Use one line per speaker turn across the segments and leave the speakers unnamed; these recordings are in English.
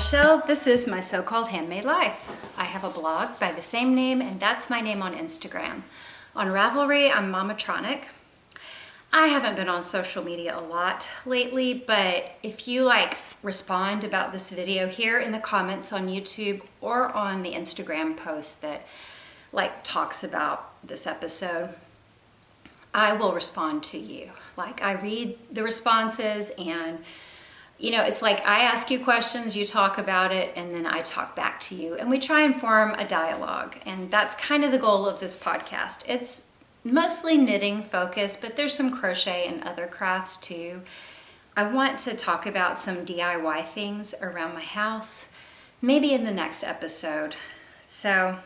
Michelle. This is my so-called handmade life. I have a blog by the same name, and that's my name on Instagram. On Ravelry, I'm Mamatronic. I haven't been on social media a lot lately, but if you respond about this video here in the comments on YouTube or on the Instagram post that talks about this episode, I will respond to you. I read the responses, and it's I ask you questions, you talk about it, and then I talk back to you, and we try and form a dialogue. And that's kind of the goal of this podcast. It's mostly knitting focused, but there's some crochet and other crafts too. I want to talk about some DIY things around my house, maybe in the next episode. So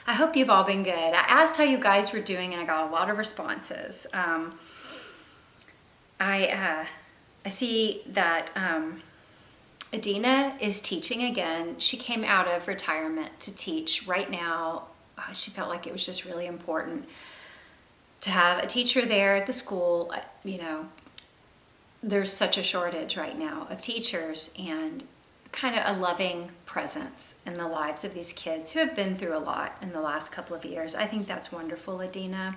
I hope you've all been good. I asked how you guys were doing, and I got a lot of responses. I see that Adina is teaching again. She came out of retirement to teach right now. She felt like it was just really important to have a teacher there at the school. There's such a shortage right now of teachers, and kind of a loving presence in the lives of these kids who have been through a lot in the last couple of years. I think that's wonderful, Adina.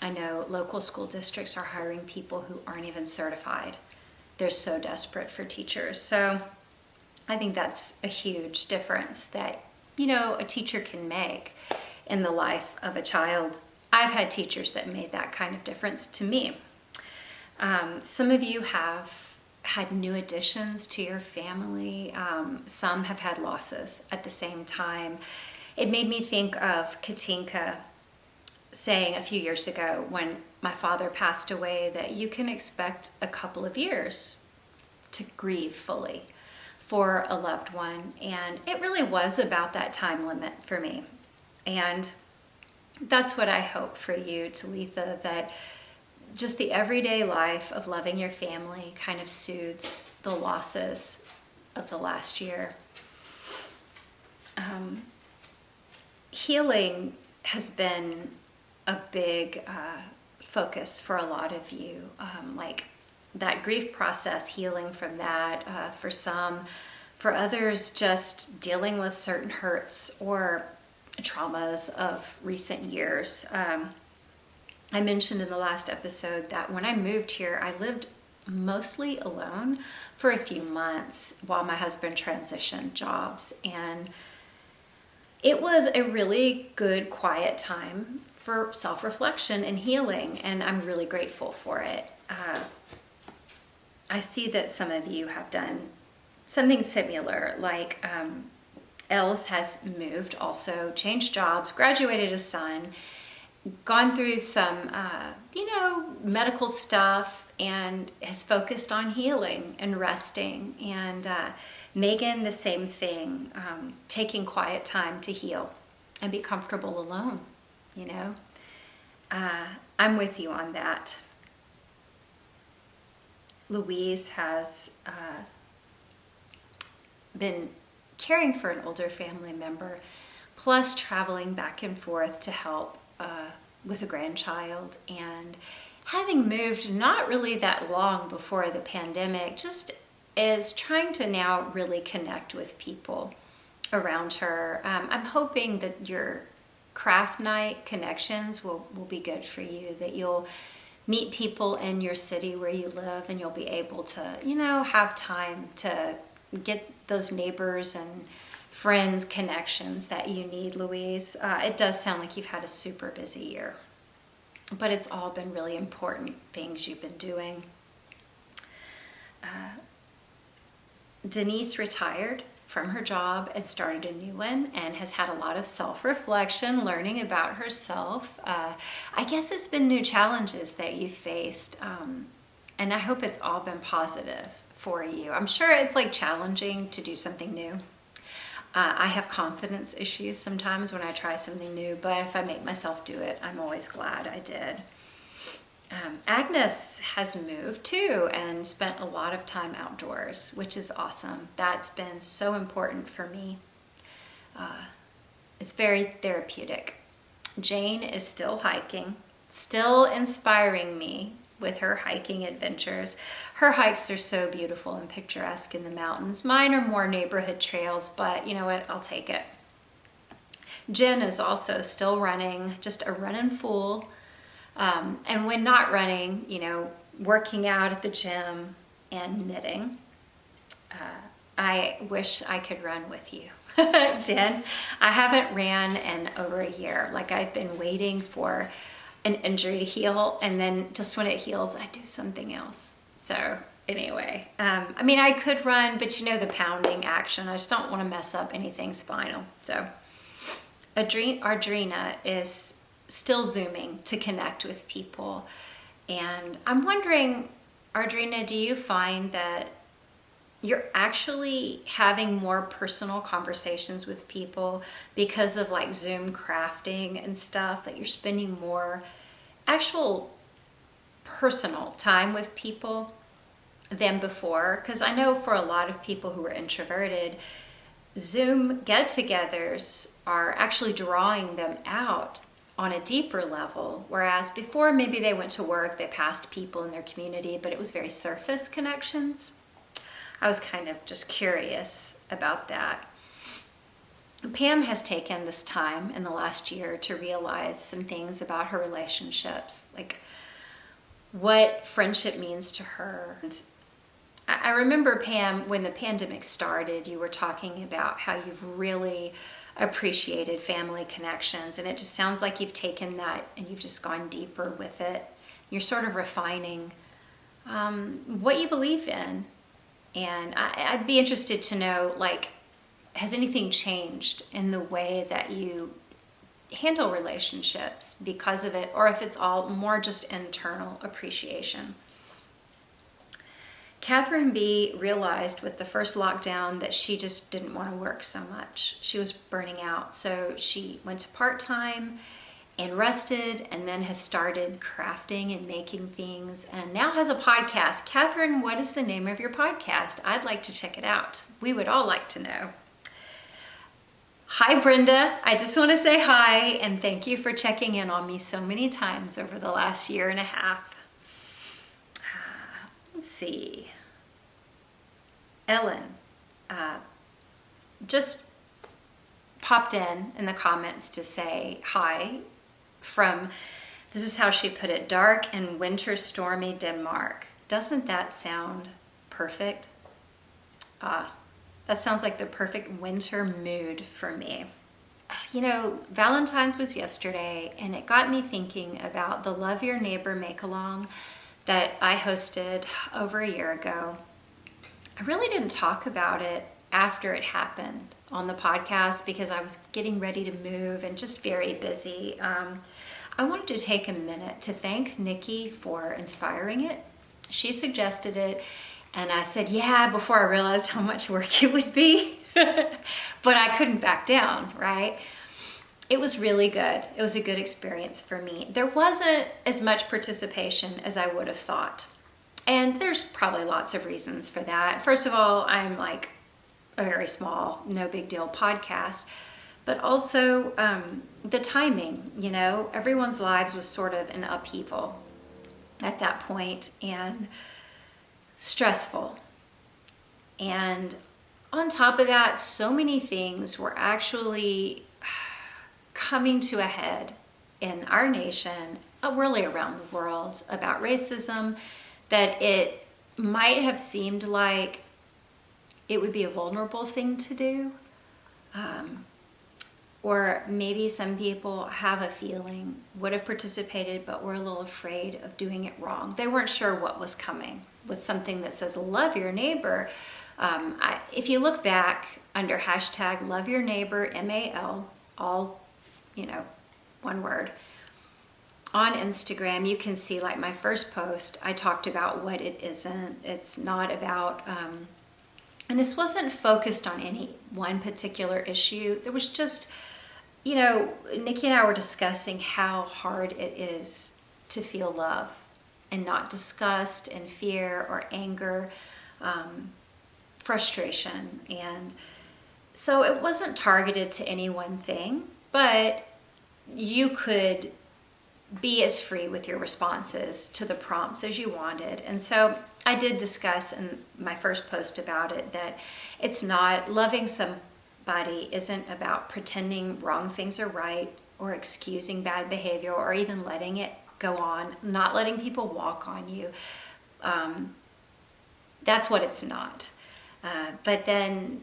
I know local school districts are hiring people who aren't even certified. They're so desperate for teachers. So I think that's a huge difference that, a teacher can make in the life of a child. I've had teachers that made that kind of difference to me. Some of you have had new additions to your family. Some have had losses at the same time. It made me think of Katinka saying a few years ago when my father passed away that you can expect a couple of years to grieve fully for a loved one. And it really was about that time limit for me. And that's what I hope for you, Talitha, that just the everyday life of loving your family kind of soothes the losses of the last year. Healing has been a big focus for a lot of you, that grief process, healing from that, for some. For others, just dealing with certain hurts or traumas of recent years. I mentioned in the last episode that when I moved here, I lived mostly alone for a few months while my husband transitioned jobs. And it was a really good, quiet time for self-reflection and healing, and I'm really grateful for it. I see that some of you have done something similar, Els has moved, also changed jobs, graduated a son, gone through some, medical stuff, and has focused on healing and resting. And Megan, the same thing, taking quiet time to heal and be comfortable alone, I'm with you on that. Louise has been caring for an older family member, plus traveling back and forth to help with a grandchild, and having moved not really that long before the pandemic, just is trying to now really connect with people around her. I'm hoping that your craft night connections will be good for you, that you'll meet people in your city where you live, and you'll be able to, have time to get those neighbors and friends connections that you need, Louise. It does sound like you've had a super busy year, but it's all been really important things you've been doing. Denise retired from her job and started a new one, and has had a lot of self-reflection, learning about herself. I guess it's been new challenges that you faced, and I hope it's all been positive for you. I'm sure it's challenging to do something new. I have confidence issues sometimes when I try something new, but if I make myself do it, I'm always glad I did. Agnes has moved too and spent a lot of time outdoors, which is awesome. That's been so important for me. It's very therapeutic. Jane is still hiking, still inspiring me with her hiking adventures. Her hikes are so beautiful and picturesque in the mountains. Mine are more neighborhood trails, but you know what? I'll take it. Jen is also still running, just a running fool. And when not running, you know, working out at the gym and knitting. I wish I could run with you, Jen. I haven't ran in over a year. Like, I've been waiting for an injury to heal, and then just when it heals, I do something else. So anyway, I mean, I could run, but you know, the pounding action, I just don't want to mess up anything spinal. So Audrina is still Zooming to connect with people. And I'm wondering, Audrina, do you find that you're actually having more personal conversations with people because of like Zoom crafting and stuff, that you're spending more actual personal time with people than before? Because I know for a lot of people who are introverted, Zoom get-togethers are actually drawing them out on a deeper level, whereas before maybe they went to work, they passed people in their community, but it was very surface connections. I was kind of just curious about that. Pam has taken this time in the last year to realize some things about her relationships, like what friendship means to her. And I remember, Pam, when the pandemic started, you were talking about how you've really appreciated family connections, and it just sounds like you've taken that and you've just gone deeper with it. You're sort of refining what you believe in. And I'd be interested to know, like, has anything changed in the way that you handle relationships because of it, or if it's all more just internal appreciation? Catherine B. realized with the first lockdown that she just didn't want to work so much. She was burning out. So she went to part-time and rested, and then has started crafting and making things, and now has a podcast. Catherine, what is the name of your podcast? I'd like to check it out. We would all like to know. Hi, Brenda. I just want to say hi and thank you for checking in on me so many times over the last year and a half. Let's see. Ellen just popped in the comments to say hi from, this is how she put it, dark and winter stormy Denmark. Doesn't that sound perfect? That sounds like the perfect winter mood for me. You know, Valentine's was yesterday, and it got me thinking about the Love Your Neighbor Make-Along that I hosted over a year ago. I really didn't talk about it after it happened on the podcast because I was getting ready to move and just very busy. I wanted to take a minute to thank Nikki for inspiring it. She suggested it, and I said, yeah, before I realized how much work it would be. But I couldn't back down, right? It was really good. It was a good experience for me. There wasn't as much participation as I would have thought. And there's probably lots of reasons for that. First of all, I'm like a very small, no big deal podcast. But also the timing, you know, everyone's lives was sort of in upheaval at that point, and stressful. And on top of that, so many things were actually coming to a head in our nation, really around the world, about racism, that it might have seemed like it would be a vulnerable thing to do. Or maybe some people have a feeling, would have participated, but were a little afraid of doing it wrong. They weren't sure what was coming with something that says, love your neighbor. If you look back under hashtag love your neighbor, MAL, all, you know, one word, on Instagram, you can see like my first post, I talked about what it isn't. It's not about, and this wasn't focused on any one particular issue. There was just, you know, Nikki and I were discussing how hard it is to feel love and not disgust and fear or anger, frustration. And so it wasn't targeted to any one thing, but you could be as free with your responses to the prompts as you wanted. And so I did discuss in my first post about it that it's not, loving somebody isn't about pretending wrong things are right or excusing bad behavior or even letting it go on, not letting people walk on you. That's what it's not. But then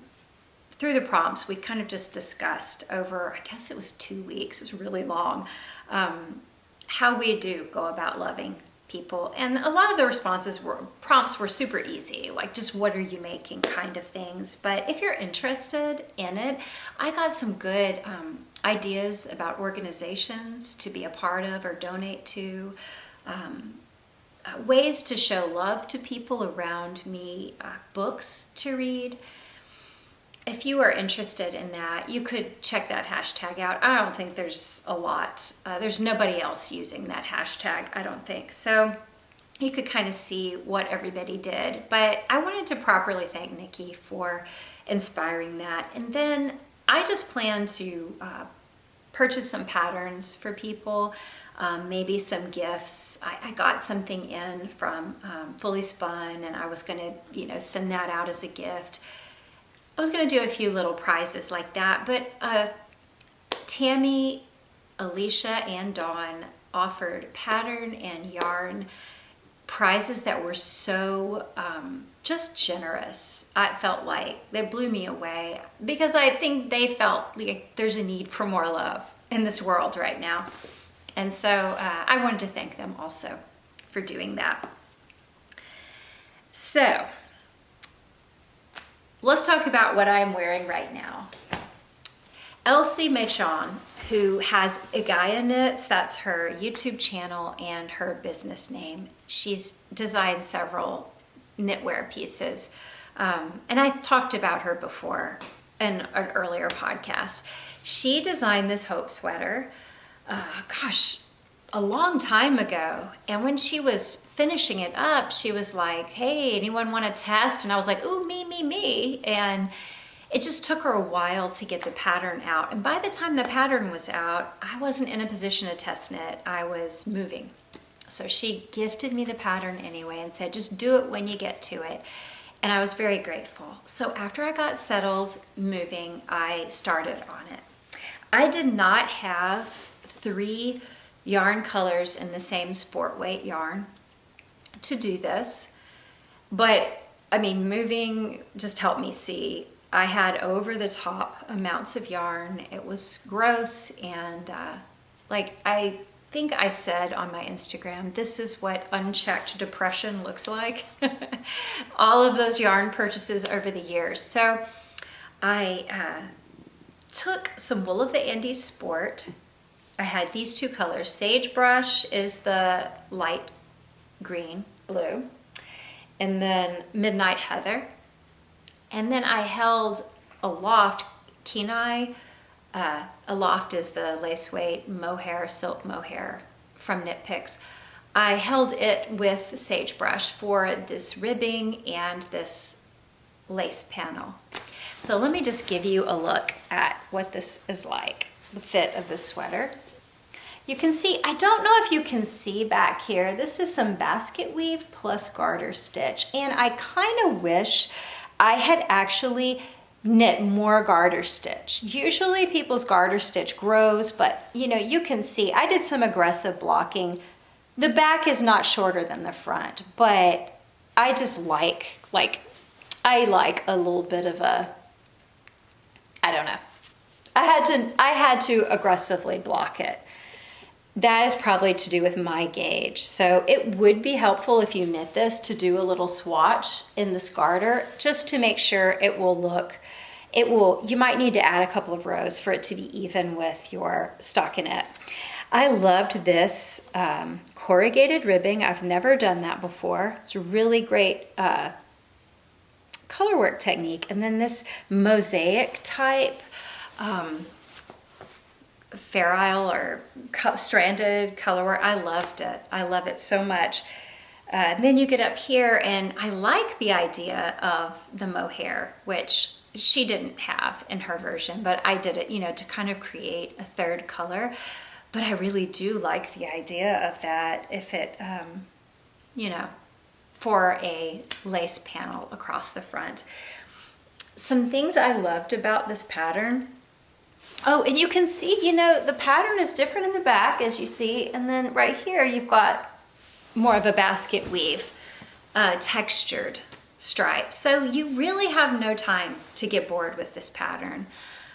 through the prompts, we kind of just discussed over, I guess it was 2 weeks, it was really long, how we do go about loving people. And a lot of the prompts were super easy, like just what are you making kind of things. But if you're interested in it, I got some good ideas about organizations to be a part of or donate to, ways to show love to people around me, books to read. If you are interested in that, you could check that hashtag out. I don't think there's a lot. There's nobody else using that hashtag, I don't think. So you could kind of see what everybody did. But I wanted to properly thank Nikki for inspiring that. And then I just plan to purchase some patterns for people, maybe some gifts. I got something in from Fully Spun, and I was going to, send that out as a gift. I was going to do a few little prizes like that, but Tammy, Alicia, and Dawn offered pattern and yarn prizes that were so just generous. I felt like they blew me away because I think they felt like there's a need for more love in this world right now. And so I wanted to thank them also for doing that. So let's talk about what I'm wearing right now. Elsie Machon, who has Igaya Knits, that's her YouTube channel and her business name. She's designed several knitwear pieces. And I talked about her before in an earlier podcast. She designed this Hope sweater, a long time ago. And when she was finishing it up, she was like, hey, anyone want to test? And I was like, ooh, me. And it just took her a while to get the pattern out. And by the time the pattern was out, I wasn't in a position to test knit. I was moving. So she gifted me the pattern anyway and said, just do it when you get to it. And I was very grateful. So after I got settled moving, I started on it. I did not have 3 yarn colors in the same sport weight yarn to do this, but I mean, moving just helped me see. I had over the top amounts of yarn. It was gross, and I think I said on my Instagram, this is what unchecked depression looks like. All of those yarn purchases over the years. So I took some Wool of the Andes Sport. I had these 2 colors. Sagebrush is the light blue, and then Midnight Heather. And then I held Aloft Kenai. Aloft is the lace weight mohair, silk mohair from Knit Picks. I held it with Sagebrush for this ribbing and this lace panel. So let me just give you a look at what this is like, the fit of this sweater. You can see, I don't know if you can see back here, this is some basket weave plus garter stitch. And I kind of wish I had actually knit more garter stitch. Usually people's garter stitch grows, but you can see I did some aggressive blocking. The back is not shorter than the front, but I just like I like a little bit of a, I don't know. I had to aggressively block it. That is probably to do with my gauge. So it would be helpful if you knit this to do a little swatch in this garter, just to make sure it will look, you might need to add a couple of rows for it to be even with your stockinette. I loved this corrugated ribbing. I've never done that before. It's a really great color work technique. And then this mosaic type ferrule or stranded color work. I loved it. I love it so much. Then you get up here, and I like the idea of the mohair, which she didn't have in her version, but I did it, to kind of create a third color. But I really do like the idea of that if it, you know, for a lace panel across the front. Some things I loved about this pattern. Oh, and you can see, you know, the pattern is different in the back, as you see. And then right here, you've got more of a basket weave, textured stripe. So you really have no time to get bored with this pattern.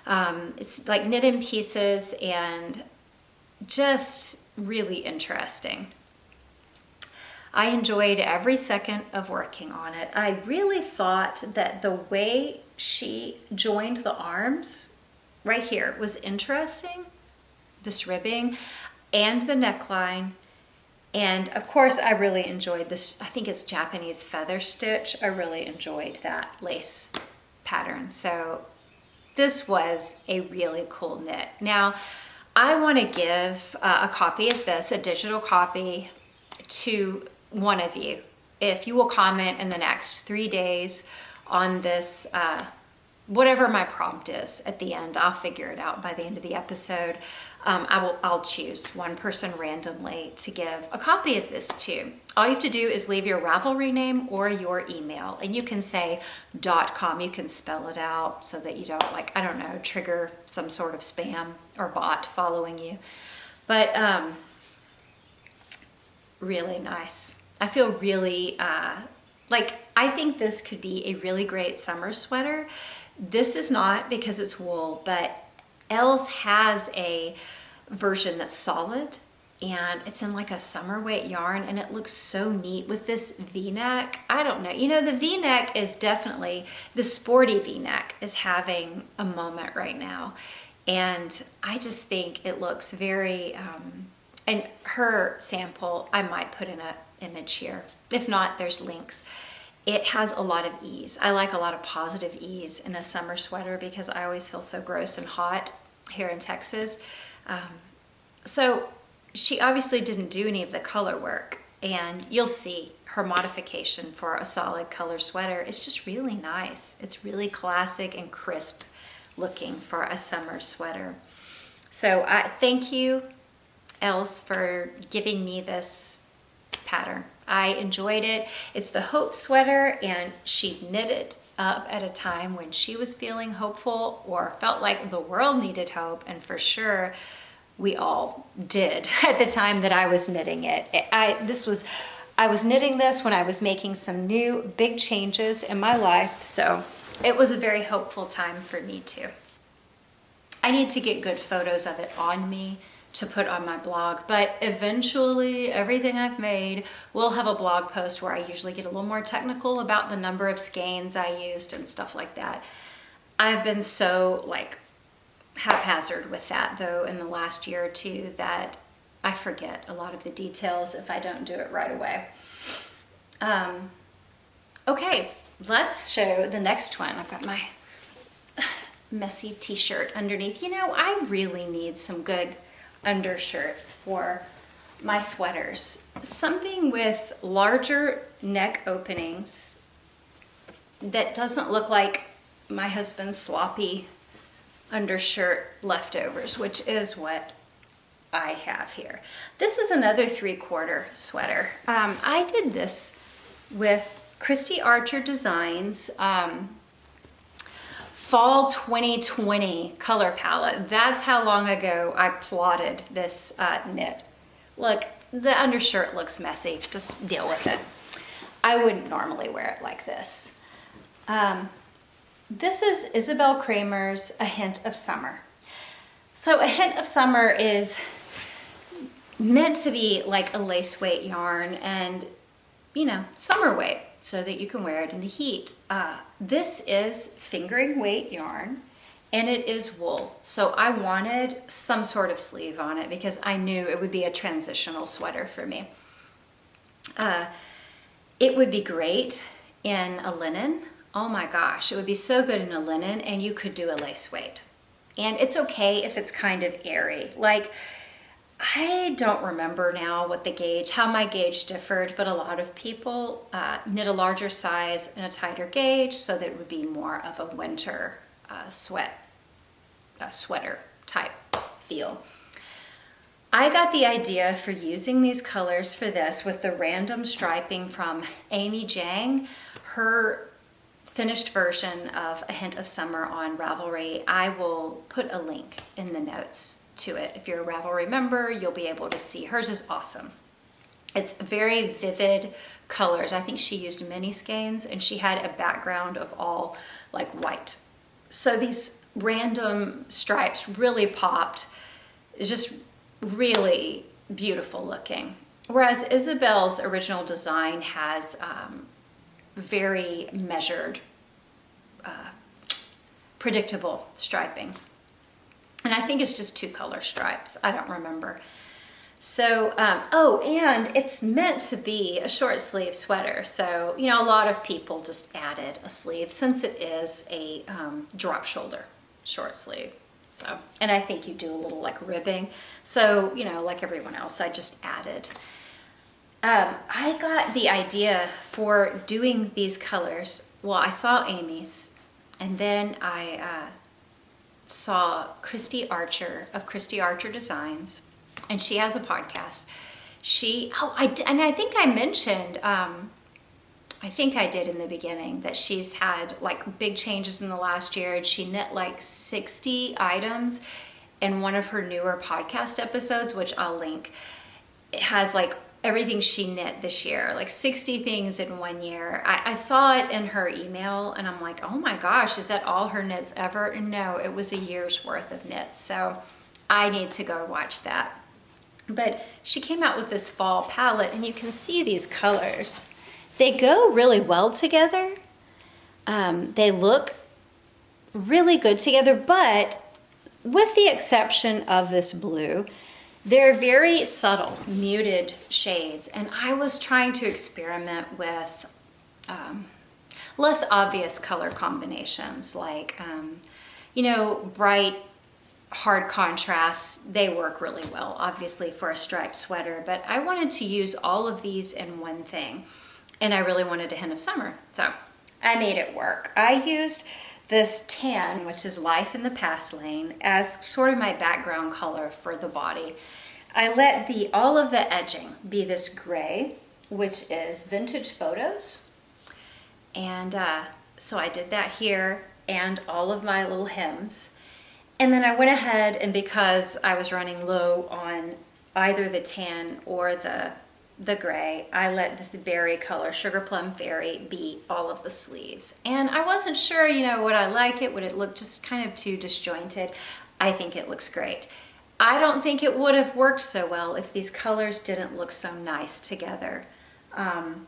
It's like knit in pieces and just really interesting. I enjoyed every second of working on it. I really thought that the way she joined the arms right here was interesting, this ribbing and the neckline. And of course, I really enjoyed this. I think it's Japanese feather stitch. I really enjoyed that lace pattern. So this was a really cool knit. Now, I want to give a copy of this, a digital copy, to one of you. If you will comment in the next 3 days on this, whatever my prompt is at the end, I'll figure it out by the end of the episode. I'll choose one person randomly to give a copy of this to. All you have to do is leave your Ravelry name or your email, and you can say .com. You can spell it out so that you don't, like, I don't know, trigger some sort of spam or bot following you. But really nice. I feel really I think this could be a really great summer sweater. This is not, because it's wool, but Elle's has a version that's solid, and it's in like a summer weight yarn, and it looks so neat with this V-neck. I don't know, you know, the V-neck is definitely, the sporty V-neck is having a moment right now, and I just think it looks very, and her sample, I might put in an image here. If not, there's links. It has a lot of ease. I like a lot of positive ease in a summer sweater because I always feel so gross and hot here in Texas. So she obviously didn't do any of the color work, and you'll see her modification for a solid color sweater. It's just really nice. It's really classic and crisp looking for a summer sweater. So thank you, Els, for giving me this pattern. I enjoyed it. It's the Hope sweater, and she knit it up at a time when she was feeling hopeful or felt like the world needed hope, and for sure we all did at the time that I was knitting it. I was knitting this when I was making some new big changes in my life, so it was a very hopeful time for me too. I need to get good photos of it on me to put on my blog, but eventually everything I've made will have a blog post where I usually get a little more technical about the number of skeins I used and stuff like that. I've been so like haphazard with that though in the last year or two that I forget a lot of the details if I don't do it right away. Okay, let's show the next one. I've got my messy t-shirt underneath. You know, I really need some good undershirts for my sweaters. Something with larger neck openings that doesn't look like my husband's sloppy undershirt leftovers, which is what I have here. This is another 3/4 sweater. I did this with Christy Archer Designs Fall 2020 color palette. That's how long ago I plotted this knit. Look, the undershirt looks messy. Just deal with it. I wouldn't normally wear it like this. This is Isabel Kramer's A Hint of Summer. So A Hint of Summer is meant to be like a lace weight yarn and, you know, summer weight so that you can wear it in the heat. This is fingering weight yarn and it is wool. So I wanted some sort of sleeve on it because I knew it would be a transitional sweater for me. It would be great in a linen. Oh my gosh, it would be so good in a linen, and you could do a lace weight. And it's okay if it's kind of airy. Like, I don't remember now what the gauge, how my gauge differed, but a lot of people knit a larger size and a tighter gauge so that it would be more of a winter sweater type feel. I got the idea for using these colors for this with the random striping from Amy Jang. Her finished version of A Hint of Summer on Ravelry. I will put a link in the notes to it. If you're a Ravelry member, you'll be able to see. Hers is awesome. It's very vivid colors. I think she used mini skeins, and she had a background of all like white. So these random stripes really popped. It's just really beautiful looking. Whereas Isabel's original design has very measured, predictable striping. And I think it's just 2 color stripes. I don't remember. So, oh, and it's meant to be a short sleeve sweater. So, you know, a lot of people just added a sleeve since it is a drop shoulder short sleeve. So, and I think you do a little like ribbing. So, you know, like everyone else, I just added. I got the idea for doing these colors. Well, I saw Amy's, and then I saw Christy Archer of Christy Archer Designs, and she has a podcast. And I think I mentioned, I think I did in the beginning, that she's had like big changes in the last year, and she knit like 60 items in one of her newer podcast episodes, which I'll link. It has like everything she knit this year, like 60 things in 1 year. I saw it in her email, and I'm like, oh my gosh, is that all her knits ever? And no, it was a year's worth of knits. So I need to go watch that. But she came out with this fall palette, and you can see these colors. They go really well together. They look really good together, but with the exception of this blue, they're very subtle, muted shades. And I was trying to experiment with less obvious color combinations, like, you know, bright, hard contrasts. They work really well, obviously, for a striped sweater. But I wanted to use all of these in one thing. And I really wanted a hint of summer. So I made it work. I used this tan, which is Life in the Past Lane, as sort of my background color for the body. I let all of the edging be this gray, which is Vintage Photos. And so I did that here, and all of my little hems. And then I went ahead, and because I was running low on either the tan or the gray, I let this berry color, Sugar Plum Berry, be all of the sleeves. And I wasn't sure, you know, would I like it? Would it look just kind of too disjointed? I think it looks great. I don't think it would have worked so well if these colors didn't look so nice together. And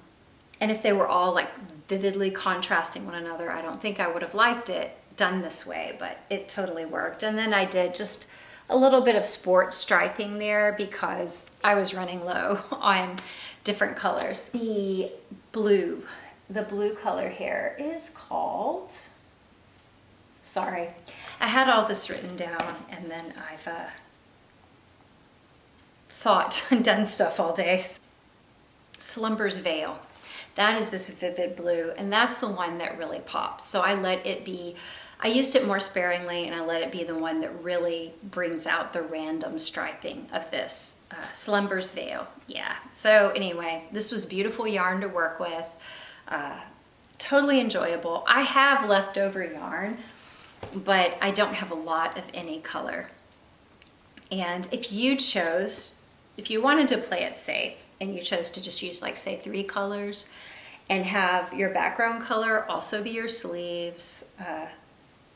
if they were all like vividly contrasting one another, I don't think I would have liked it done this way, but it totally worked. And then I did just a little bit of sport striping there because I was running low on different colors. The blue color here is called, sorry, I had all this written down, and then I've thought and done stuff all day. Slumber's Veil. That is this vivid blue, and that's the one that really pops. So I let it be, I used it more sparingly, and I let it be the one that really brings out the random striping of this. Slumber's Veil, yeah. So anyway, this was beautiful yarn to work with, totally enjoyable. I have leftover yarn, but I don't have a lot of any color. And if you wanted to play it safe, and you chose to just use, like, say 3 colors, and have your background color also be your sleeves,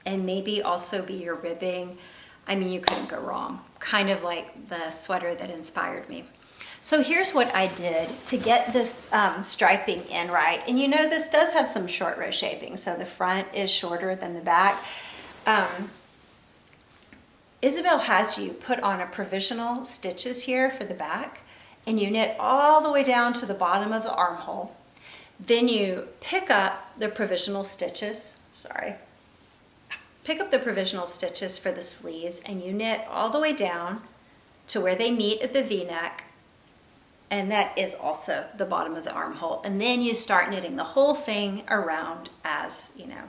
and maybe also be your ribbing, I mean, you couldn't go wrong. Kind of like the sweater that inspired me. So here's what I did to get this striping in right. And you know, this does have some short row shaping, so the front is shorter than the back. Isabel has you put on a provisional stitches here for the back, and you knit all the way down to the bottom of the armhole. Then you pick up the provisional stitches, pick up the provisional stitches for the sleeves, and you knit all the way down to where they meet at the V-neck, and that is also the bottom of the armhole. And then you start knitting the whole thing around as, you know,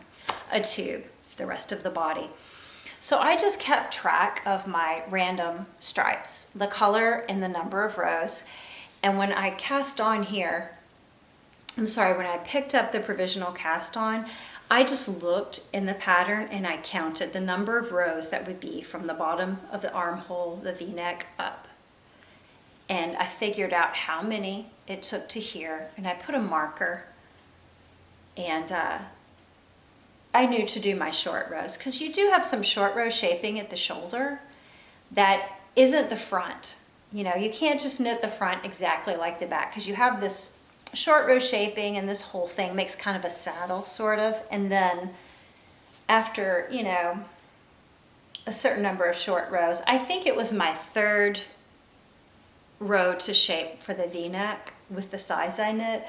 a tube, the rest of the body. So I just kept track of my random stripes, the color and the number of rows. And when I cast on here, when I picked up the provisional cast on, I just looked in the pattern and I counted the number of rows that would be from the bottom of the armhole, the V-neck up. And I figured out how many it took to here, and I put a marker, and I knew to do my short rows, because you do have some short row shaping at the shoulder that isn't the front. You know, you can't just knit the front exactly like the back, because you have this short row shaping, and this whole thing makes kind of a saddle sort of. And then after, you know, a certain number of short rows, I think it was my third row to shape for the V-neck with the size I knit,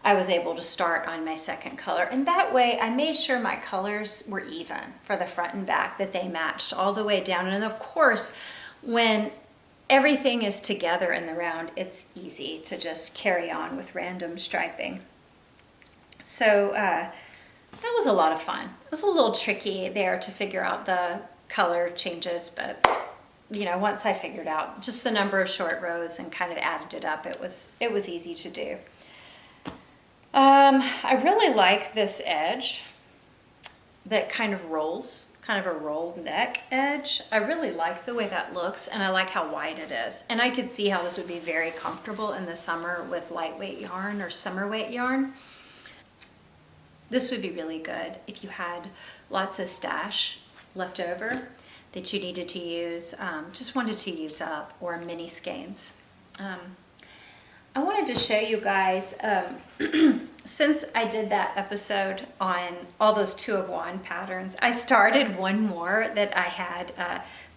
I was able to start on my second color. And that way I made sure my colors were even for the front and back, that they matched all the way down. And of course, when everything is together in the round, it's easy to just carry on with random striping. So that was a lot of fun. It was a little tricky there to figure out the color changes, but you know, once I figured out just the number of short rows and kind of added it up, it was easy to do. I really like this edge that kind of rolls, kind of a rolled neck edge. I really like the way that looks, and I like how wide it is. And I could see how this would be very comfortable in the summer with lightweight yarn or summer weight yarn. This would be really good if you had lots of stash left over that you needed to use, just wanted to use up, or mini skeins. I wanted to show you guys, since I did that episode on all those 2 of 1 patterns, I started one more that I had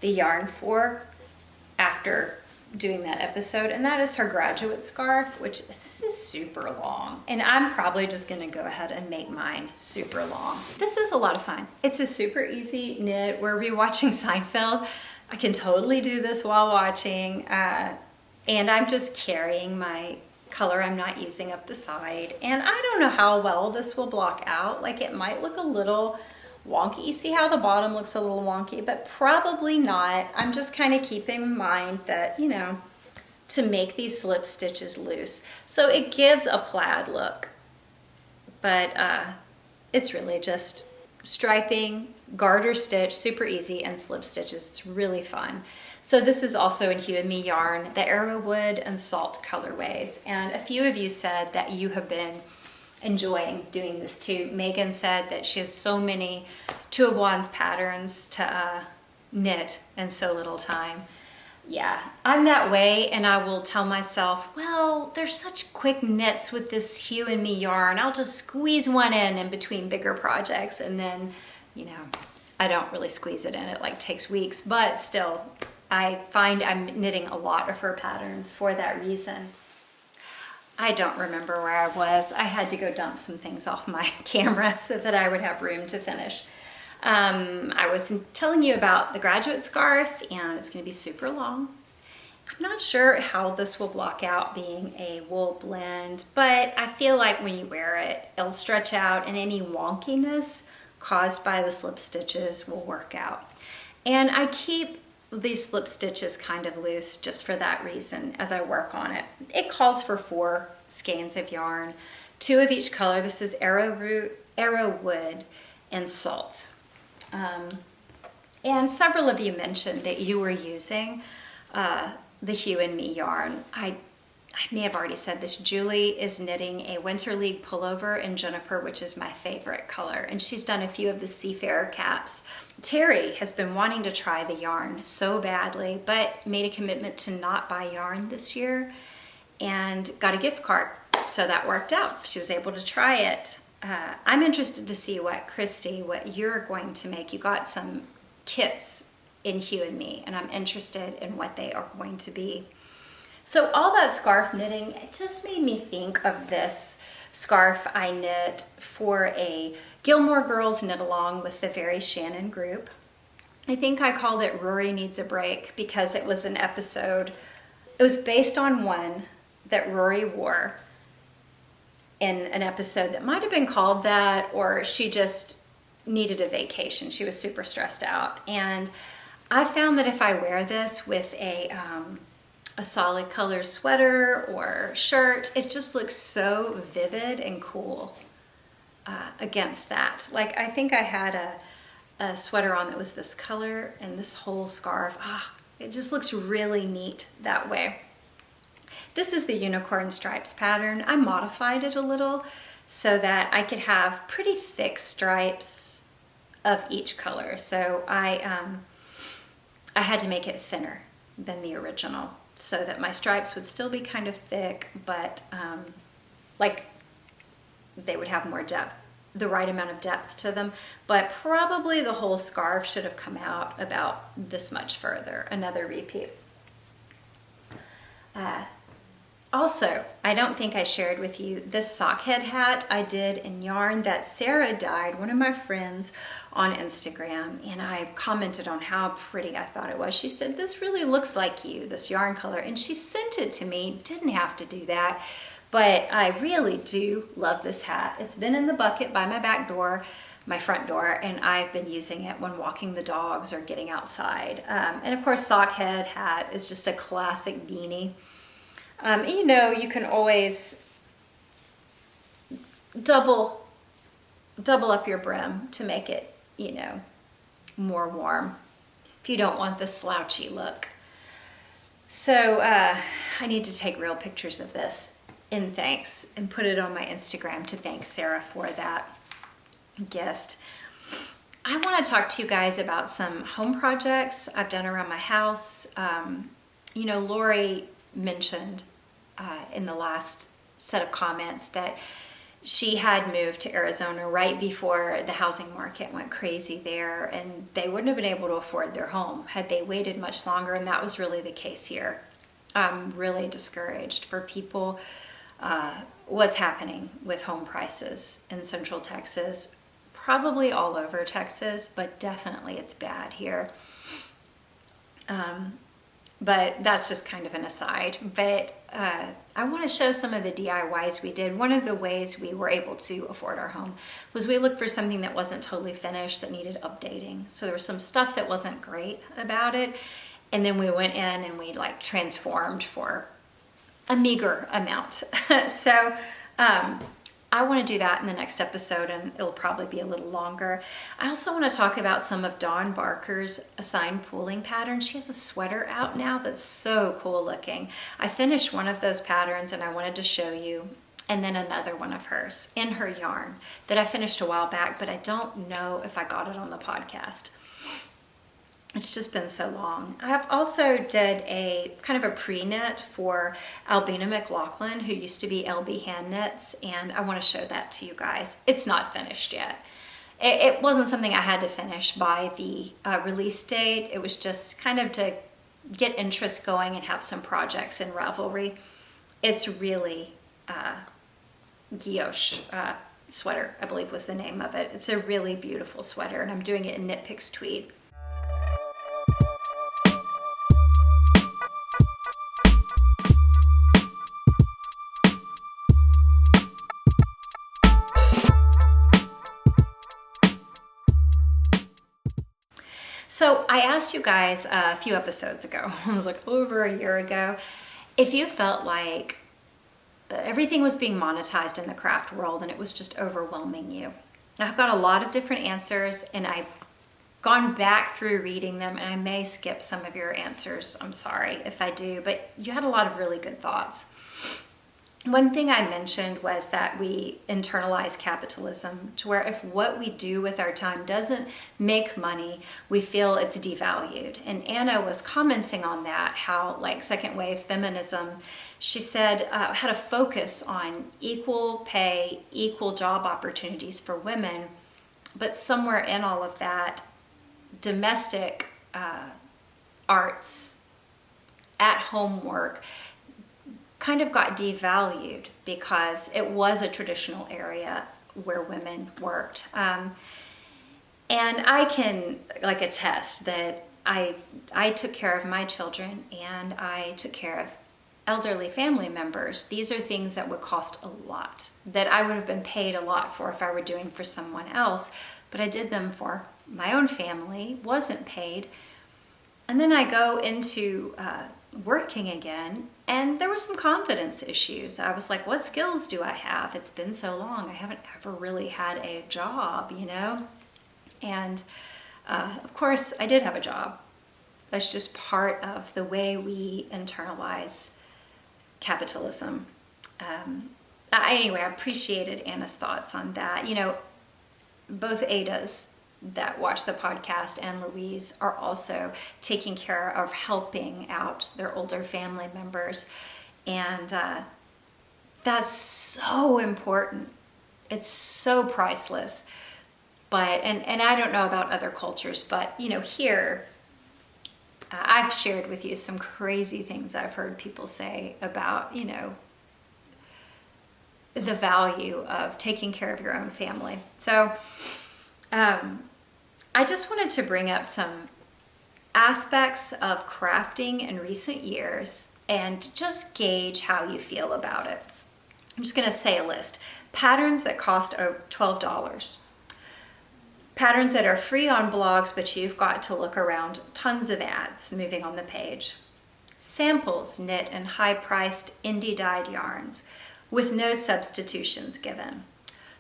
the yarn for after doing that episode, and that is her graduate scarf, which this is super long, and I'm probably just gonna go ahead and make mine super long. This is a lot of fun. It's a super easy knit. We're rewatching Seinfeld. I can totally do this while watching, and I'm just carrying my color I'm not using up the side, and I don't know how well this will block out. Like, it might look a little wonky. You see how the bottom looks a little wonky, but probably not. I'm just kind of keeping in mind that, you know, to make these slip stitches loose. So it gives a plaid look, but it's really just striping, garter stitch, super easy, and slip stitches. It's really fun. So this is also in Hue and Me yarn, the Arrowwood and Salt colorways. And a few of you said that you have been enjoying doing this too. Megan said that she has so many 2 of 1's patterns to knit in so little time. Yeah, I'm that way, and I will tell myself, well, there's such quick knits with this Hue and Me yarn. I'll just squeeze one in between bigger projects, and then, you know, I don't really squeeze it in. It like takes weeks, but still, I find I'm knitting a lot of her patterns for that reason. I don't remember where I was. I had to go dump some things off my camera so that I would have room to finish. I was telling you about the graduate scarf, and it's going to be super long. I'm not sure how this will block out being a wool blend, but I feel like when you wear it, it'll stretch out, and any wonkiness caused by the slip stitches will work out. And I keep these slip stitches kind of loose just for that reason as I work on it. It calls for 4 skeins of yarn, 2 of each color. This is Arrowwood and Salt. And several of you mentioned that you were using the Hue and Me yarn. I may have already said this. Julie is knitting a Winter League pullover in Juniper, which is my favorite color, and she's done a few of the Seafarer caps. Terry has been wanting to try the yarn so badly, but made a commitment to not buy yarn this year and got a gift card, so that worked out. She was able to try it. I'm interested to see what you're going to make. You got some kits in Hue and Me, and I'm interested in what they are going to be. So all that scarf knitting, it just made me think of this scarf I knit for a Gilmore Girls knit along with the Very Shannon group. I think I called it Rory Needs a Break because it was an episode, it was based on one that Rory wore in an episode that might have been called that, or she just needed a vacation. She was super stressed out. And I found that if I wear this with a solid color sweater or shirt, it just looks so vivid and cool against that. Like, I think I had a sweater on that was this color, and this whole scarf, it just looks really neat that way. This is the unicorn stripes pattern. I modified it a little so that I could have pretty thick stripes of each color. So I had to make it thinner than the original so that my stripes would still be kind of thick, but like they would have more depth, the right amount of depth to them. But probably the whole scarf should have come out about this much further, another repeat. Also, I don't think I shared with you this sockhead hat I did in yarn that Sarah dyed, one of my friends, on Instagram, and I commented on how pretty I thought it was. She said, "This really looks like you, this yarn color," and she sent it to me. Didn't have to do that, but I really do love this hat. It's been in the bucket by my back door, my front door, and I've been using it when walking the dogs or getting outside. And of course, sockhead hat is just a classic beanie. You know, you can always double up your brim to make it, you know, more warm if you don't want the slouchy look. So I need to take real pictures of this in thanks and put it on my Instagram to thank Sarah for that gift. I want to talk to you guys about some home projects I've done around my house. You know, Lori mentioned in the last set of comments that she had moved to Arizona right before the housing market went crazy there, and they wouldn't have been able to afford their home had they waited much longer, and that was really the case here. I'm really discouraged for people, what's happening with home prices in Central Texas, probably all over Texas, but definitely it's bad here. But that's just kind of an aside. But I want to show some of the DIYs we did. One of the ways we were able to afford our home was we looked for something that wasn't totally finished, that needed updating. So there was some stuff that wasn't great about it. And then we went in and we like transformed for a meager amount. So I want to do that in the next episode, and it'll probably be a little longer. I also want to talk about some of Dawn Barker's assigned pooling patterns. She has a sweater out now that's so cool looking. I finished one of those patterns and I wanted to show you, and then another one of hers in her yarn that I finished a while back, but I don't know if I got it on the podcast. It's just been so long. I have also did a kind of a pre-knit for Albina McLaughlin, who used to be LB Hand Knits, and I want to show that to you guys. It's not finished yet. It wasn't something I had to finish by the release date. It was just kind of to get interest going and have some projects in Ravelry. It's really guilloche sweater, I believe was the name of it. It's a really beautiful sweater, and I'm doing it in Knit Picks Tweed. So I asked you guys a few episodes ago, it was like over a year ago, if you felt like everything was being monetized in the craft world and it was just overwhelming you. I've got a lot of different answers, and I've gone back through reading them, and I may skip some of your answers. I'm sorry if I do, but you had a lot of really good thoughts. One thing I mentioned was that we internalize capitalism to where if what we do with our time doesn't make money, we feel it's devalued. And Anna was commenting on that, how like second wave feminism, she said, had a focus on equal pay, equal job opportunities for women, but somewhere in all of that, domestic arts, at-home work, kind of got devalued because it was a traditional area where women worked. And I can like attest that I took care of my children, and I took care of elderly family members. These are things that would cost a lot, that I would have been paid a lot for if I were doing for someone else. but I did them for my own family, wasn't paid. And then I go into working again, and there were some confidence issues. I was like, what skills do I have? It's been so long. I haven't ever really had a job, you know? And of course, I did have a job. That's just part of the way we internalize capitalism. Anyway, I appreciated Anna's thoughts on that. You know, both Adas that watch the podcast and Louise are also taking care of helping out their older family members. And that's so important. It's so priceless. But, and I don't know about other cultures, but, you know, here, I've shared with you some crazy things I've heard people say about, you know, the value of taking care of your own family. So, I just wanted to bring up some aspects of crafting in recent years and just gauge how you feel about it. I'm just going to say a list. Patterns that cost $12. Patterns that are free on blogs, but you've got to look around tons of ads moving on the page. Samples knit in high-priced indie dyed yarns with no substitutions given.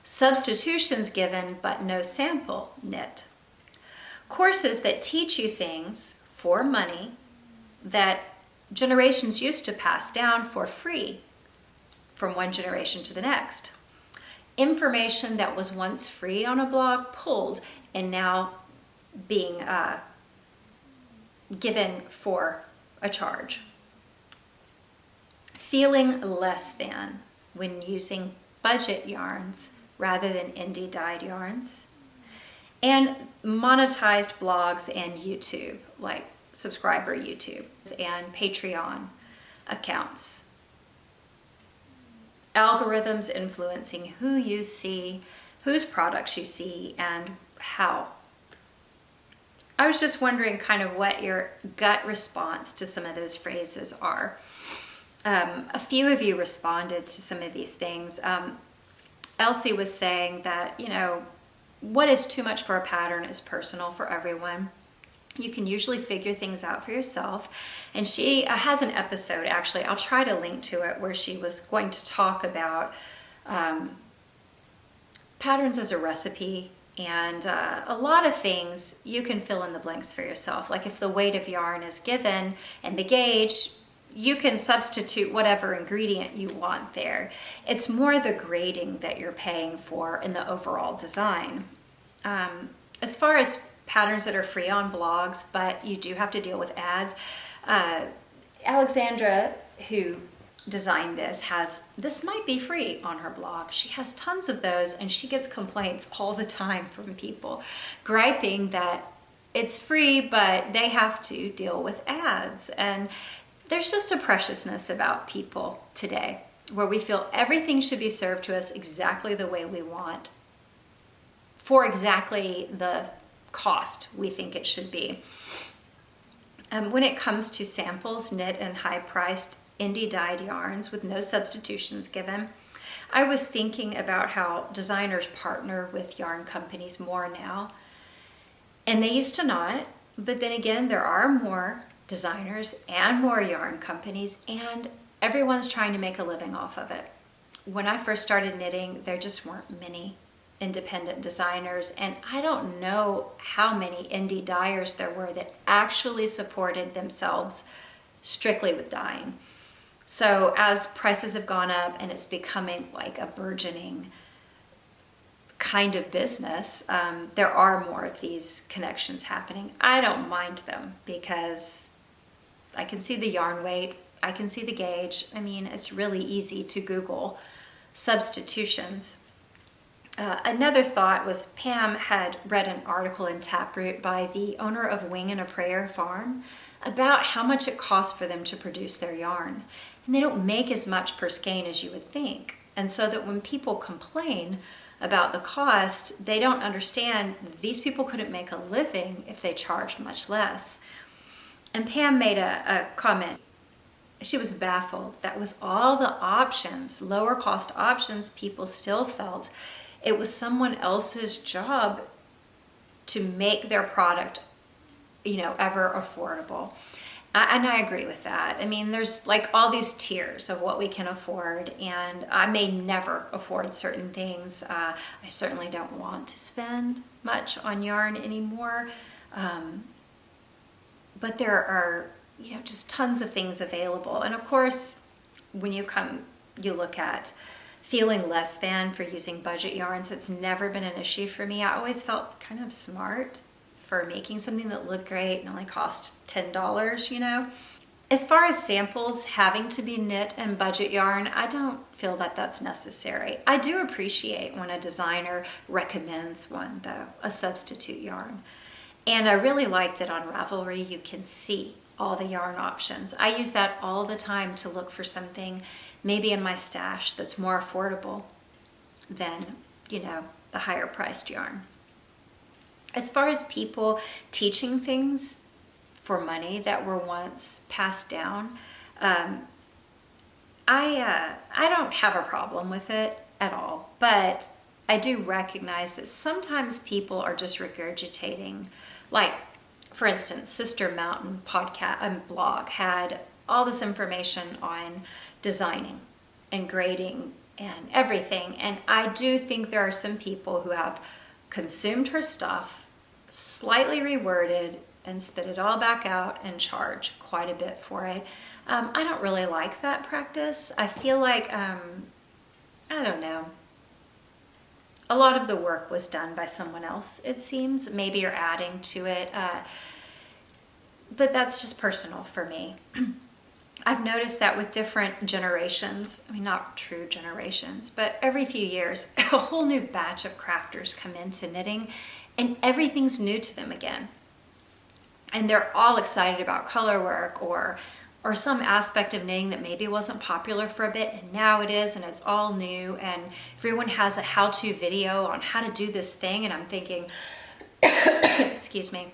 Substitutions given, but no sample knit. Courses that teach you things for money that generations used to pass down for free from one generation to the next. Information that was once free on a blog pulled and now being given for a charge. Feeling less than when using budget yarns rather than indie dyed yarns. And monetized blogs and YouTube, like subscriber YouTube and Patreon accounts. Algorithms influencing who you see, whose products you see, and how. I was just wondering kind of what your gut response to some of those phrases are. A few of you responded to some of these things. Elsie was saying that, you know, what is too much for a pattern is personal for everyone. You can usually figure things out for yourself. And she has an episode, actually, I'll try to link to it, where she was going to talk about patterns as a recipe. And a lot of things you can fill in the blanks for yourself. Like if the weight of yarn is given and the gauge, you can substitute whatever ingredient you want there. It's more the grading that you're paying for in the overall design. As far as patterns that are free on blogs, but you do have to deal with ads, Alexandra, who designed this might be free on her blog. She has tons of those, and she gets complaints all the time from people griping that it's free, but they have to deal with ads. And there's just a preciousness about people today where we feel everything should be served to us exactly the way we want for exactly the cost we think it should be. When it comes to samples knit in high-priced indie dyed yarns with no substitutions given, I was thinking about how designers partner with yarn companies more now. And they used to not, but then again, there are more designers and more yarn companies, and everyone's trying to make a living off of it. When I first started knitting, there just weren't many independent designers, and I don't know how many indie dyers there were that actually supported themselves strictly with dyeing. So as prices have gone up and it's becoming like a burgeoning kind of business, there are more of these connections happening. I don't mind them because I can see the yarn weight, I can see the gauge. I mean, it's really easy to Google substitutions. Another thought was Pam had read an article in Taproot by the owner of Wing and a Prayer Farm about how much it costs for them to produce their yarn. And they don't make as much per skein as you would think. And so that when people complain about the cost, they don't understand these people couldn't make a living if they charged much less. And Pam made a comment. She was baffled that with all the options, lower cost options, people still felt it was someone else's job to make their product, ever affordable. And I agree with that. I mean, there's like all these tiers of what we can afford, and I may never afford certain things. I certainly don't want to spend much on yarn anymore. But there are, just tons of things available. And of course, when you look at feeling less than for using budget yarns, it's never been an issue for me. I always felt kind of smart for making something that looked great and only cost $10, As far as samples having to be knit and budget yarn, I don't feel that that's necessary. I do appreciate when a designer recommends one, though, a substitute yarn. And I really like that on Ravelry you can see all the yarn options. I use that all the time to look for something maybe in my stash that's more affordable than, the higher priced yarn. As far as people teaching things for money that were once passed down, I don't have a problem with it at all, but I do recognize that sometimes people are just regurgitating. Like, for instance, Sister Mountain podcast and blog had all this information on designing and grading and everything, and I do think there are some people who have consumed her stuff, slightly reworded, and spit it all back out and charge quite a bit for it. I don't really like that practice. I feel like, I don't know, a lot of the work was done by someone else, it seems. Maybe you're adding to it, but that's just personal for me. I've noticed that with different generations, I mean, not true generations, but every few years, a whole new batch of crafters come into knitting, and everything's new to them again. And they're all excited about color work or some aspect of knitting that maybe wasn't popular for a bit, and now it is, and it's all new, and everyone has a how-to video on how to do this thing, and I'm thinking, excuse me,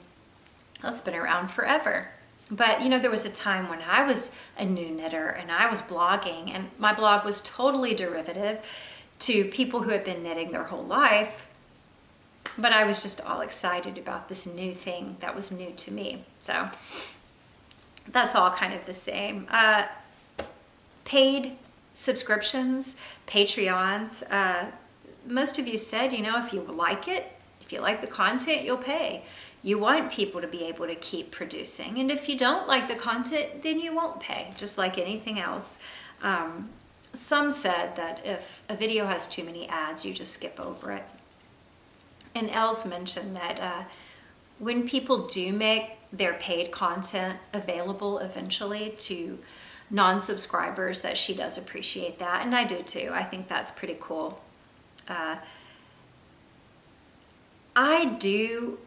that's been around forever. But there was a time when I was a new knitter and I was blogging, and my blog was totally derivative to people who had been knitting their whole life, but I was just all excited about this new thing that was new to me. So that's all kind of the same. Paid subscriptions, Patreons. Most of you said, if you like it, if you like the content, you'll pay. You want people to be able to keep producing. And if you don't like the content, then you won't pay, just like anything else. Some said that if a video has too many ads, you just skip over it. And Els mentioned that when people do make their paid content available eventually to non-subscribers, that she does appreciate that. And I do too. I think that's pretty cool. I do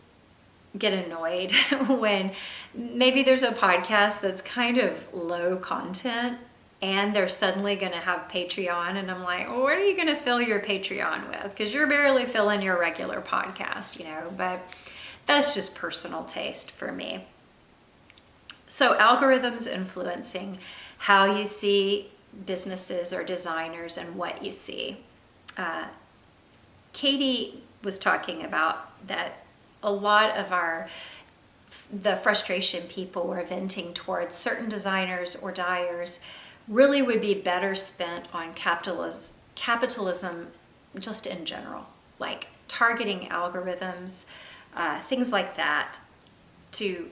get annoyed when maybe there's a podcast that's kind of low content and they're suddenly going to have Patreon, and I'm like, well, what are you going to fill your Patreon with? Because you're barely filling your regular podcast, but that's just personal taste for me. So algorithms influencing how you see businesses or designers and what you see. Katie was talking about that a lot of the frustration people were venting towards certain designers or dyers really would be better spent on capitalism just in general, like targeting algorithms, things like that, to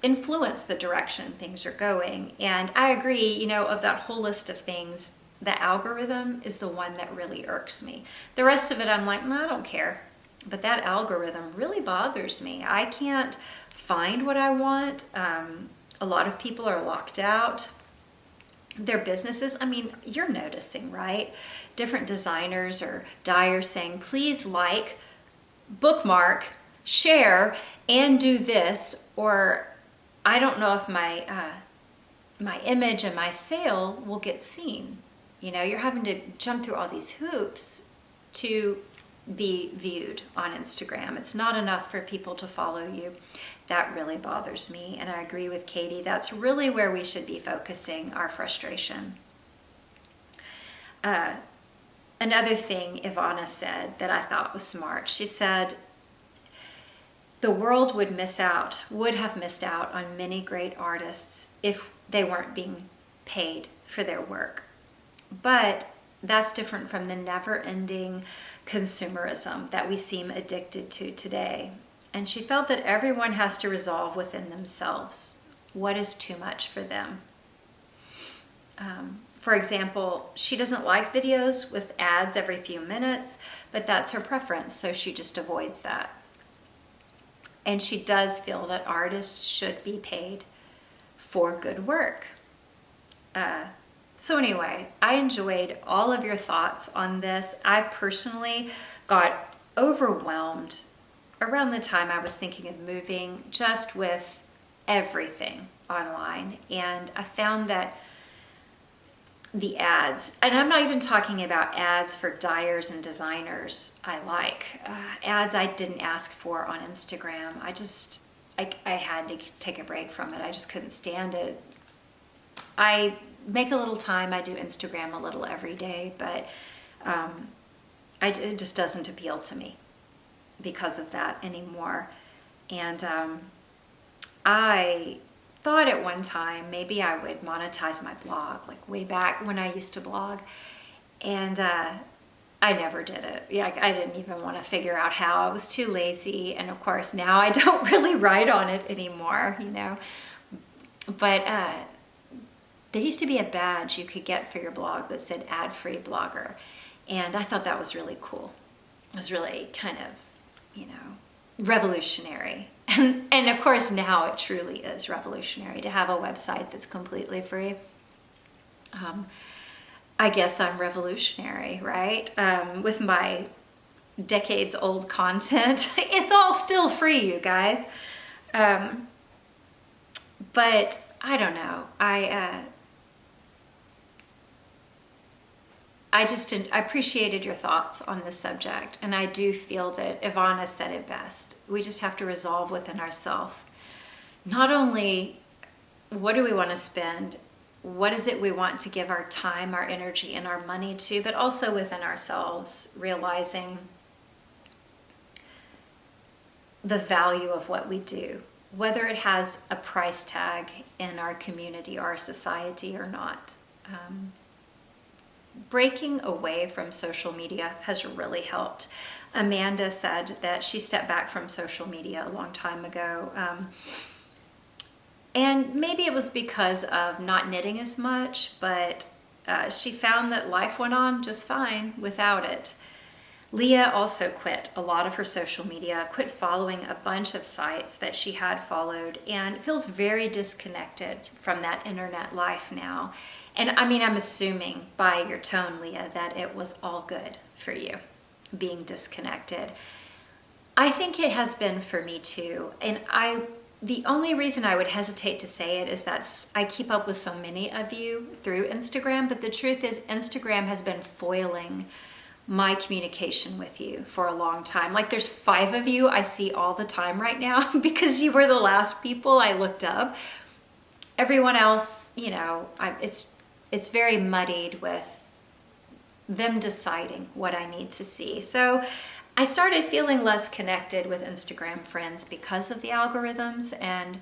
influence the direction things are going. And I agree, of that whole list of things, the algorithm is the one that really irks me. The rest of it, I'm like, no, I don't care. But that algorithm really bothers me. I can't find what I want. A lot of people are locked out. Their businesses, I mean, you're noticing, right? Different designers or dyers saying, please like, bookmark, share, and do this, or I don't know if my image and my sale will get seen. You're having to jump through all these hoops to be viewed on Instagram. It's not enough for people to follow you. That really bothers me, and I agree with Katie. That's really where we should be focusing our frustration. Another thing Ivana said that I thought was smart, she said, the world would have missed out on many great artists if they weren't being paid for their work. But that's different from the never-ending consumerism that we seem addicted to today. And she felt that everyone has to resolve within themselves what is too much for them. For example, she doesn't like videos with ads every few minutes, but that's her preference, so she just avoids that. And she does feel that artists should be paid for good work. So anyway, I enjoyed all of your thoughts on this. I personally got overwhelmed around the time I was thinking of moving, just with everything online. And I found that the ads, and I'm not even talking about ads for dyers and designers I like, ads I didn't ask for on Instagram. I had to take a break from it. I just couldn't stand it. I make a little time. I do Instagram a little every day, but it just doesn't appeal to me because of that anymore. And I thought at one time maybe I would monetize my blog, like way back when I used to blog, and I never did it. Yeah, I didn't even want to figure out how. I was too lazy, and of course now I don't really write on it anymore, you know. But there used to be a badge you could get for your blog that said ad-free blogger, and I thought that was really cool. It was really kind of, you know, revolutionary. And of course now it truly is revolutionary to have a website that's completely free. I guess I'm revolutionary, right? With my decades old content. It's all still free, you guys. But I don't know. I appreciated your thoughts on the subject, and I do feel that Ivana said it best. We just have to resolve within ourselves. Not only what do we want to spend, what is it we want to give our time, our energy, and our money to, but also within ourselves, realizing the value of what we do, whether it has a price tag in our community or our society or not. Breaking away from social media has really helped. Amanda said that she stepped back from social media a long time ago. And maybe it was because of not knitting as much, but she found that life went on just fine without it. Leah also quit a lot of her social media, quit following a bunch of sites that she had followed, and feels very disconnected from that internet life now. And I mean, I'm assuming by your tone, Leah, that it was all good for you, being disconnected. I think it has been for me too. And the only reason I would hesitate to say it is that I keep up with so many of you through Instagram, but the truth is Instagram has been foiling my communication with you for a long time. Like there's 5 of you I see all the time right now because you were the last people I looked up. Everyone else, you know, it's very muddied with them deciding what I need to see. So I started feeling less connected with Instagram friends because of the algorithms, and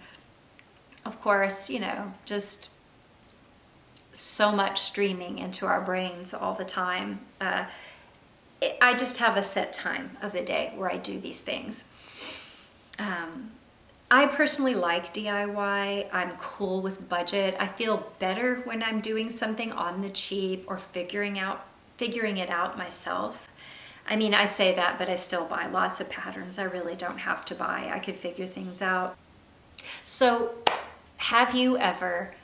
of course, you know, just so much streaming into our brains all the time. I just have a set time of the day where I do these things. I personally like DIY. I'm cool with budget. I feel better when I'm doing something on the cheap or figuring it out myself. I mean, I say that, but I still buy lots of patterns I really don't have to buy. I could figure things out. So, have you ever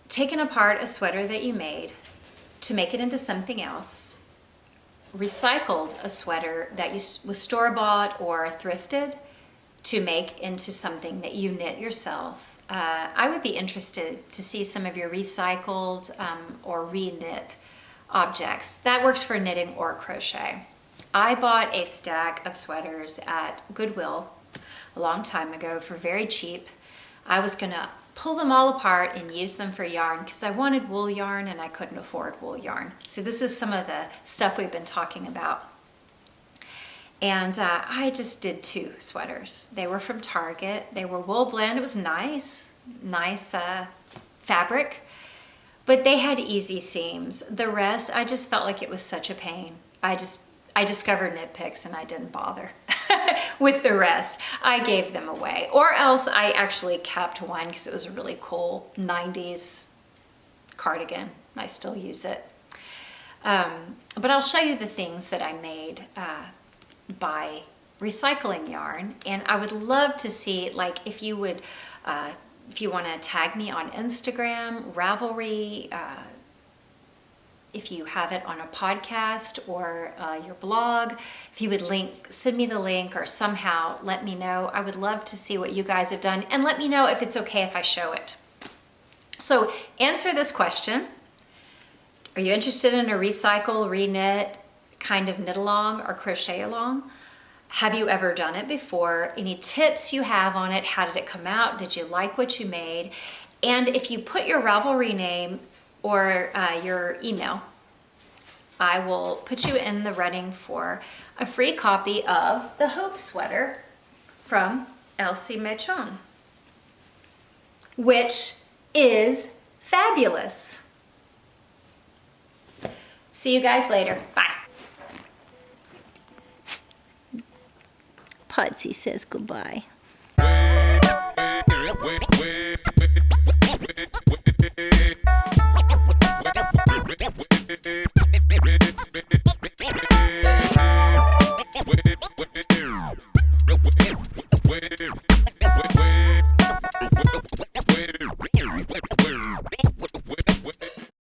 taken apart a sweater that you made to make it into something else, recycled a sweater that was store-bought or thrifted to make into something that you knit yourself? I would be interested to see some of your recycled or re-knit objects. That works for knitting or crochet. I bought a stack of sweaters at Goodwill a long time ago for very cheap. I was gonna pull them all apart and use them for yarn because I wanted wool yarn and I couldn't afford wool yarn. So this is some of the stuff we've been talking about. And I just did 2 sweaters. They were from Target. They were wool blend. It was nice fabric, but they had easy seams. The rest, I just felt like it was such a pain. I discovered knit picks and I didn't bother with the rest. I gave them away, or else I actually kept one because it was a really cool 90s cardigan. I still use it. But I'll show you the things that I made by recycling yarn, and I would love to see, like, if you would, if you want to tag me on Instagram, Ravelry, if you have it on a podcast or your blog, if you would send me the link or somehow let me know. I would love to see what you guys have done, and let me know if it's okay if I show it. So answer this question. Are you interested in a recycle, reknit, kind of knit along or crochet along? Have you ever done it before? Any tips you have on it? How did it come out? Did you like what you made? And if you put your Ravelry name or your email, I will put you in the running for a free copy of the Hope sweater from Elsie Mechon, which is fabulous. See you guys later. Bye. Pudsey says goodbye.